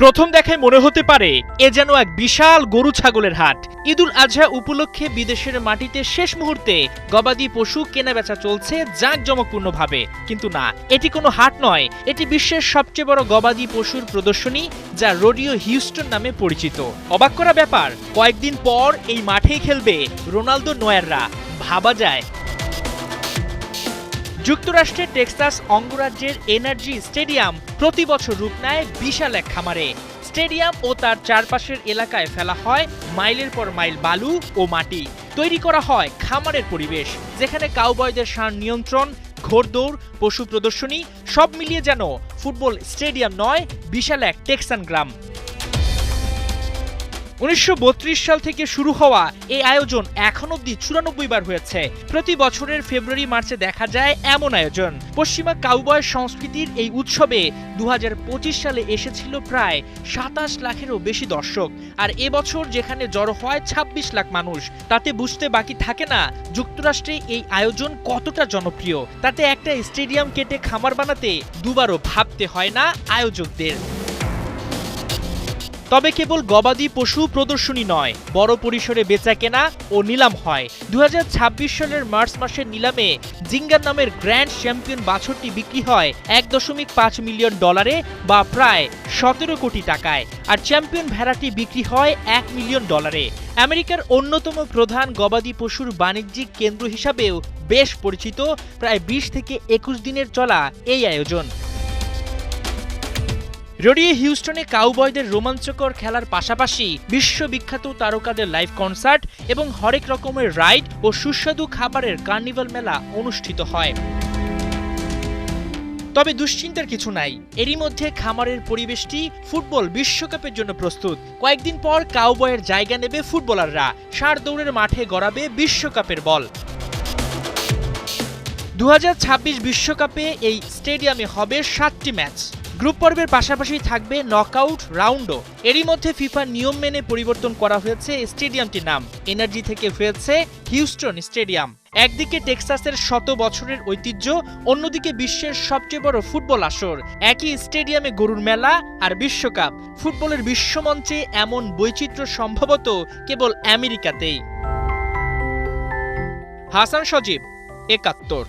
প্রথম দেখায় মনে হতে পারে এ যেন এক বিশাল গরু ছাগলের হাট। ঈদুল আজহা উপলক্ষে বিদেশের মাটিতে শেষ মুহূর্তে গবাদি পশু কেনাবেচা চলছে জাঁকজমকপূর্ণভাবে। কিন্তু না, এটি কোনো হাট নয়, এটি বিশ্বের সবচেয়ে বড় গবাদি পশুর প্রদর্শনী, যা রোডিও হিউস্টন নামে পরিচিত। অবাক করা ব্যাপার, কয়েকদিন পর এই মাঠেই খেলবে রোনালদো নয়াররা। ভাবা যায়। যুক্তরাষ্ট্রের টেক্সাস অঙ্গরাজ্যের এনার্জি স্টেডিয়াম প্রতি বছর রূপ নেয় বিশাল এক খামারে। স্টেডিয়াম ও তার চারপাশের এলাকায় ফেলা হয় মাইলের পর মাইল বালু ও মাটি। তৈরি করা হয় খামারের পরিবেশ, যেখানে কাউবয়দের ষাঁড় নিয়ন্ত্রণ, ঘোড়দৌড়, পশু প্রদর্শনী সব মিলিয়ে যেন ফুটবল স্টেডিয়াম নয়, বিশাল এক টেক্সান গ্রাম। 1932 সাল থেকে শুরু হওয়া এই আয়োজন এখন অব্দি 94 বার হয়েছে। প্রতি বছরের ফেব্রুয়ারি মার্চে দেখা যায় এমন আয়োজন। পশ্চিমা কাউবয় সংস্কৃতির এই উৎসবে 2025 সালে এসেছিল প্রায় 27 লাখেরও বেশি দর্শক। আর এবছর যেখানে জড়ো হয় 26 লাখ মানুষ, তাতে বুঝতে বাকি থাকে না যুক্তরাষ্ট্রে এই আয়োজন কতটা জনপ্রিয়। তাতে একটা স্টেডিয়াম কেটে খামার বানাতে দুবারও ভাবতে হয় না আয়োজকদের। তবে কেবল গবাদি পশু প্রদর্শনী নয়, বড় পরিসরে বেচাকেনা ও নিলাম হয়। 2026 সালের মার্চ মাসের নিলামে জিঙ্গার নামের গ্র্যান্ড চ্যাম্পিয়ন বাছুরটি বিক্রি হয় $1.5 মিলিয়ন, বা প্রায় 17 কোটি টাকায়। আর চ্যাম্পিয়ন ভেড়াটি বিক্রি হয় $1 মিলিয়ন। আমেরিকার অন্যতম প্রধান গবাদি পশুর বাণিজ্যিক কেন্দ্র হিসাবেও বেশ পরিচিত প্রায় 20 থেকে 21 দিনের চলা এই আয়োজন। রোডিও হিউস্টনে কাউবয়দের রোমাঞ্চকর খেলার পাশাপাশি বিশ্ববিখ্যাত তারকাদের লাইভ কনসার্ট এবং হরেক রকমের রাইড ও সুস্বাদু খাবারের কার্নিভাল মেলা অনুষ্ঠিত হয়। তবে দুশ্চিন্তার কিছু নাই, এরই মধ্যে খামারের পরিবেশটি ফুটবল বিশ্বকাপের জন্য প্রস্তুত। কয়েকদিন পর কাউবয়ের জায়গা নেবে ফুটবলাররা, ষাঁড় দৌড়ের মাঠে গড়াবে বিশ্বকাপের বল। 2026 বিশ্বকাপে এই স্টেডিয়ামে হবে 7টি ম্যাচ। গ্রুপ পর্বের পাশাপাশি থাকবে নকআউট রাউন্ডও। এরই মধ্যে ফিফার নিয়ম মেনে পরিবর্তন করা হয়েছে স্টেডিয়ামটির নাম, এনার্জি থেকে হয়েছে হিউস্টন স্টেডিয়াম। একদিকে টেক্সাসের 100 বছরের ঐতিহ্য, অন্যদিকে বিশ্বের সবচেয়ে বড় ফুটবল আসর। একই স্টেডিয়ামে গরুর মেলা আর বিশ্বকাপ। ফুটবলের বিশ্বমঞ্চে এমন বৈচিত্র্য সম্ভবত কেবল আমেরিকাতেই। হাসান সজীব, 71।